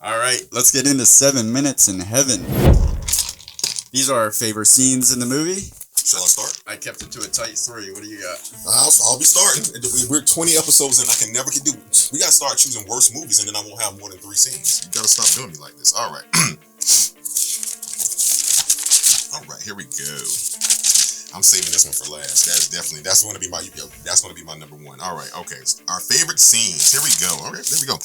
All right, let's get into 7 Minutes in Heaven. These are our favorite scenes in the movie. Shall I start? I kept it to a tight 3. What do you got? I'll be starting. We're 20 episodes and I can never do it. We got to start choosing worst movies and then I won't have more than 3 scenes. You got to stop doing me like this. All right. All right, here we go. I'm saving this one for last. That's going to be my number 1. All right, okay. Our favorite scenes. Here we go. All right, there we go.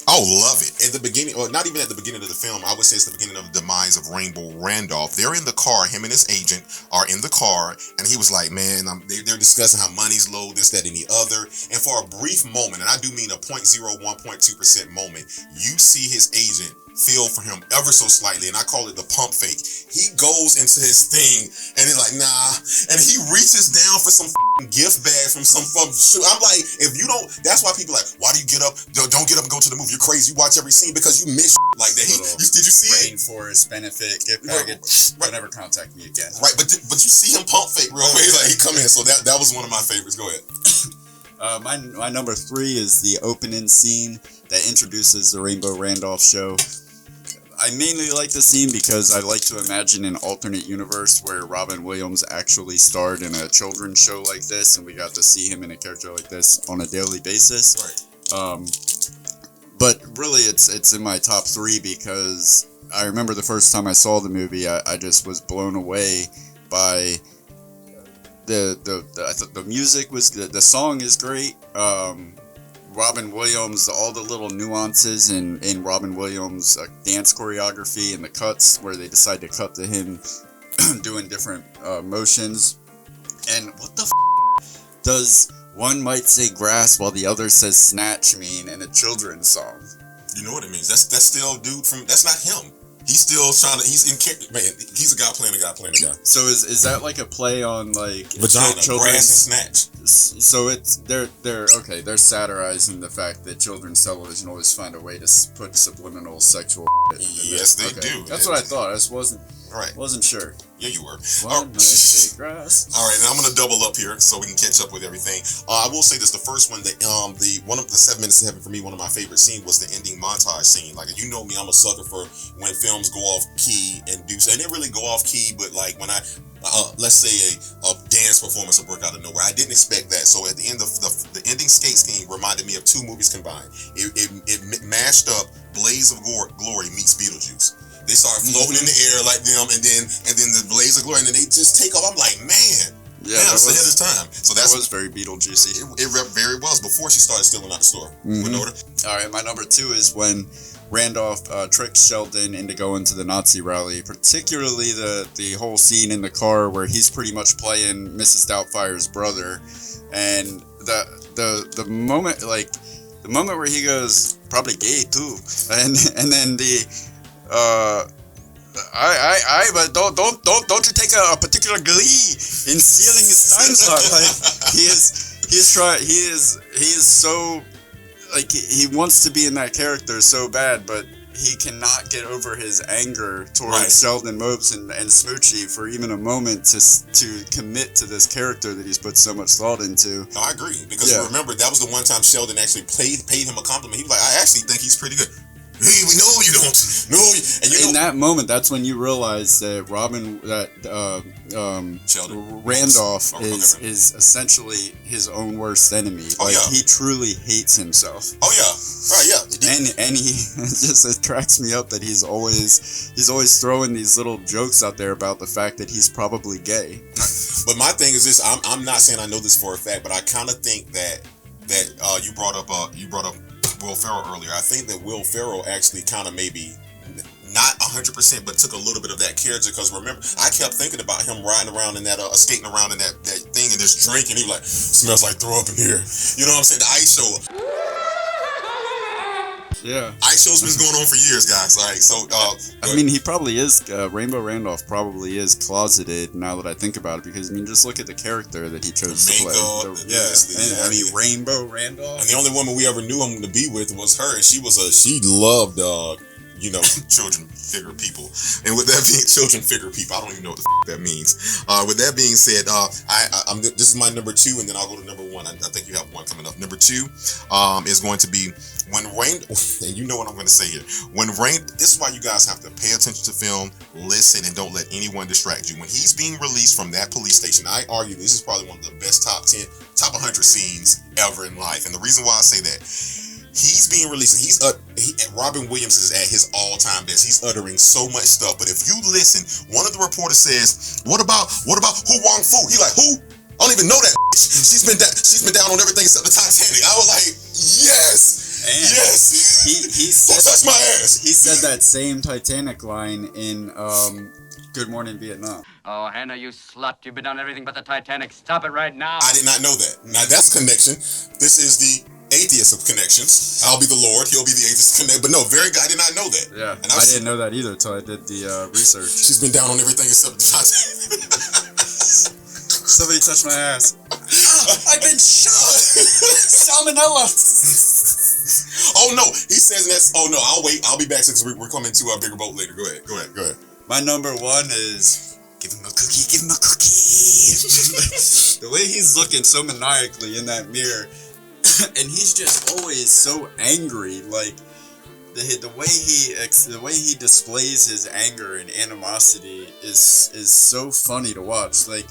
Oh, love it. At the beginning, or not even at the beginning of the film, I would say it's the beginning of the demise of Rainbow Randolph. They're in the car, him and his agent are in the car, and he was like, man, they're discussing how money's low, this, that, and the other. And for a brief moment, and I do mean a 0.01, 0.2% moment, you see his agent feel for him ever so slightly, and I call it the pump fake. He goes into his thing, and he's like, nah, and he reaches down for some gift bag from some shoe. I'm like, if you don't, that's why people are like, why do you get up? Don't get up and go to the movie. You're crazy. You watch every scene because you miss like that. Did you see it? Rainforest benefit gift package. Right. Never contact me again. Right, but you see him pump fake real quick. Like he come in, so that was one of my favorites. Go ahead. My number 3 is the opening scene that introduces the Rainbow Randolph show. I mainly like the scene because I like to imagine an alternate universe where Robin Williams actually starred in a children's show like this, and we got to see him in a character like this on a daily basis. Right. But really, it's in my top 3 because I remember the first time I saw the movie, I just was blown away by the music was good. The song is great. Robin Williams, all the little nuances in Robin Williams' dance choreography and the cuts where they decide to cut to him doing different motions. And what the does one might say grass while the other says snatch mean in a children's song? You know what it means. That's still dude from, that's not him. He's still trying to, he's in character, man, he's a guy playing a guy playing a guy. So is that like a play on like vagina, grass and snatch? So it's they're satirizing the fact that children's television always find a way to put subliminal sexual yes they do. That's what I thought. I just wasn't sure. Yeah, you were. All right, and I'm gonna double up here so we can catch up with everything. I will say this: the first one, one of the 7 Minutes in Heaven for me, one of my favorite scenes was the ending montage scene. Like, you know me, I'm a sucker for when films go off key and do so. And they really go off key, but like when I let's say a dance performance will break out of nowhere. I didn't expect that. So at the end of the ending skate scheme reminded me of 2 movies combined. It mashed up Blaze of Glory meets Beetlejuice. They start floating in the air like them, and then the blaze of glory, and then they just take off. I'm like, man, that's ahead of time. So that was very Beetlejuicy. It very well. Before she started stealing out the store. All right, my number 2 is when Randolph tricks Sheldon into going to the Nazi rally, particularly the whole scene in the car where he's pretty much playing Mrs. Doubtfire's brother, and the moment where he goes, probably gay too, and then but don't you take a particular glee in stealing his time slot? Like he is so like he wants to be in that character so bad, but he cannot get over his anger towards Sheldon Mopes and Smoochy for even a moment to commit to this character that he's put so much thought into. No, I agree, because remember that was the one time Sheldon actually paid him a compliment. He was like, I actually think he's pretty good. Hey, we know you don't. No, and in that moment, that's when you realize that Sheldon Randolph is essentially his own worst enemy. He truly hates himself. Oh yeah, right, yeah. And he just cracks me up that he's always throwing these little jokes out there about the fact that he's probably gay. But my thing is this: I'm not saying I know this for a fact, but I kind of think that you brought up Will Ferrell earlier. I think that Will Ferrell actually kind of maybe not 100%, but took a little bit of that character, because remember, I kept thinking about him riding around in that, skating around in that thing and just drinking. He was like, smells like throw up in here. You know what I'm saying? The ice show. Yeah. Ice show's been going on for years, guys. Like, so, I mean, he probably is, Rainbow Randolph probably is closeted now that I think about it, because, I mean, just look at the character that he chose to play. I mean, Rainbow Randolph. And the only woman we ever knew him to be with was her, and she loved children figure people. And with that being children figure people, I don't even know what the that means. With that being said, this is my number 2, and then I'll go to number 1. I think you have one coming up. Number 2 is going to be when rain. And you know what I'm going to say here. When rain. This is why you guys have to pay attention to film, listen, and don't let anyone distract you. When he's being released from that police station, I argue this is probably one of the best top 100 scenes ever in life. And the reason why I say that. He's being released. Robin Williams is at his all-time best. He's uttering so much stuff. But if you listen, one of the reporters says, "What about Hu Wong Fu?" He like, "Who? I don't even know that bitch. She's been down on everything except the Titanic." I was like, "Yes, and yes." He said, touch my ass. He said that same Titanic line in Good Morning Vietnam. Oh, Hannah, you slut. You've been on everything but the Titanic. Stop it right now. I did not know that. Now that's connection. This is the atheist of connections. I'll be the Lord. He'll be the atheist connect. But no, I did not know that. Yeah, and I didn't know that either until I did the research. She's been down on everything except the Titanic. Somebody touched my ass. I've been shot. Salmonella. Oh no, he says that's. Oh no, I'll wait. I'll be back since we're coming to our bigger boat later. Go ahead. My number 1 is give him a cookie. Give him a cookie. The way he's looking so maniacally in that mirror. And he's just always so angry. Like the way he displays his anger and animosity is so funny to watch. Like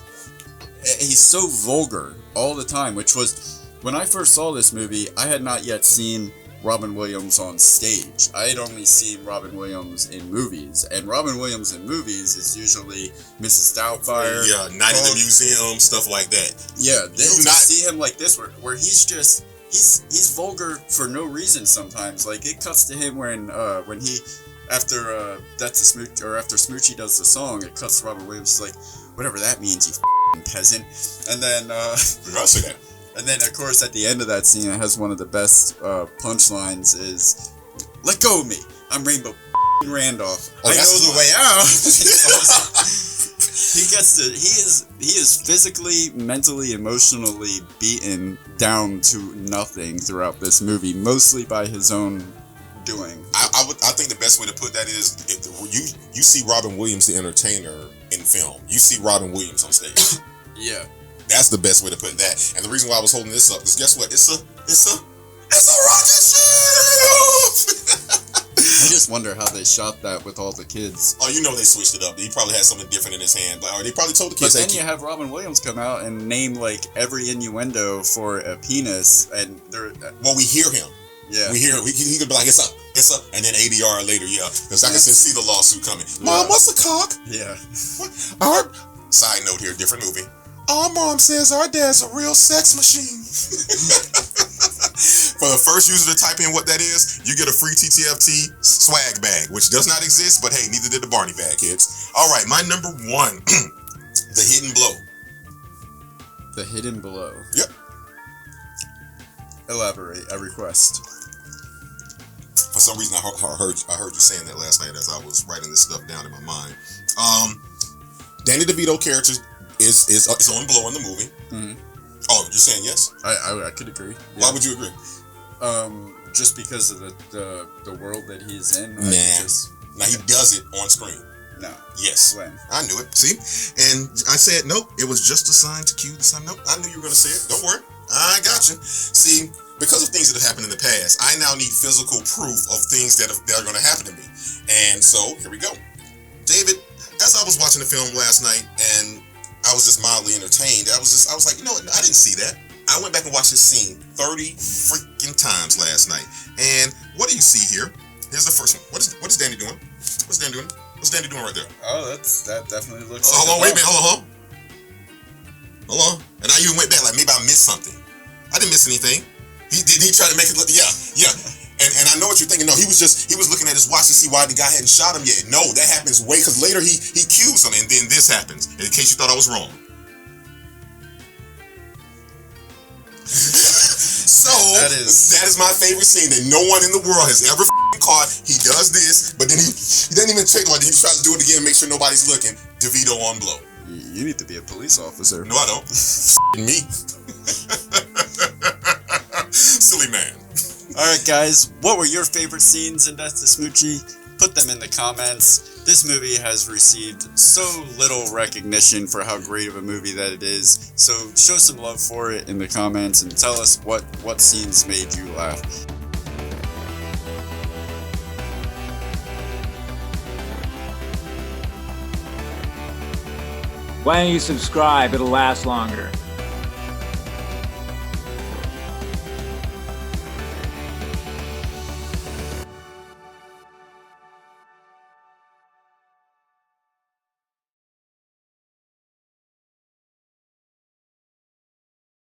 he's so vulgar all the time. Which was when I first saw this movie, I had not yet seen Robin Williams on stage. I had only seen Robin Williams in movies, and Robin Williams in movies is usually Mrs. Doubtfire. Yeah, Night at the Museum, stuff like that. Yeah, see him like this, where he's vulgar for no reason sometimes. Like it cuts to him when he after Death To Smoochy, or after Smoochy does the song, it cuts to Robin Williams like, whatever that means, you f***ing peasant. And then I say that. And then, of course, at the end of that scene, it has one of the best punchlines is, "Let go of me. I'm Rainbow Randolph. I know the way out." He is physically, mentally, emotionally beaten down to nothing throughout this movie, mostly by his own doing. I think the best way to put that is you see Robin Williams the entertainer in film. You see Robin Williams on stage. Yeah. That's the best way to put that. And the reason why I was holding this up is, guess what? It's a rocket ship! I just wonder how they shot that with all the kids. Oh, you know they switched it up. He probably had something different in his hand. Or they probably told the kids. But then you have Robin Williams come out and name like every innuendo for a penis, and they're. Well, we hear him. Yeah. We hear him. He could be like, it's a, and then ADR later, yeah. Because I can see the lawsuit coming. Mom, what's a cock? Yeah. What? Side note here, different movie. Our mom says our dad's a real sex machine. For the first user to type in what that is, you get a free TTFT swag bag, which does not exist, but hey, neither did the Barney bag, kids. All right, my number 1, The Hidden Blow. The Hidden Blow. Yep. Elaborate, I request. For some reason, I heard you saying that last night as I was writing this stuff down in my mind. Danny DeVito character is on Blow in the movie. Mm-hmm. Oh, you're saying yes? I could agree. Yeah. Why would you agree? Just because of the world that he's in. Now he does it on screen. No. Yes. When? I knew it. See? And I said, nope, it was just a sign to cue the sun. Nope, I knew you were going to say it. Don't worry. I got you. See, because of things that have happened in the past, I now need physical proof of things that are going to happen to me. And so, here we go. David, as I was watching the film last night, and I was just mildly entertained, I was like, you know what? I didn't see that. I went back and watched this scene 30 freaking times last night. And what do you see here? Here's the first one. What is Danny doing? What's Danny doing? What's Danny doing right there? Oh, that definitely looks. Hold on, wait a minute. Hold on. And I even went back like maybe I missed something. I didn't miss anything. He tried to make it look. Yeah. And I know what you're thinking. No, he was looking at his watch to see why the guy hadn't shot him yet. No, that happens because later he cues him, and then this happens. In case you thought I was wrong. So that is my favorite scene that no one in the world has ever caught. He does this, but then he doesn't even take like he tries to do it again, make sure nobody's looking. DeVito on Blow. You need to be a police officer. No, I don't. Me. Silly man. Alright guys, what were your favorite scenes in Death To Smoochy? put them in the comments. This movie has received so little recognition for how great of a movie that it is. So show some love for it in the comments and tell us what scenes made you laugh. Why don't you subscribe? It'll last longer.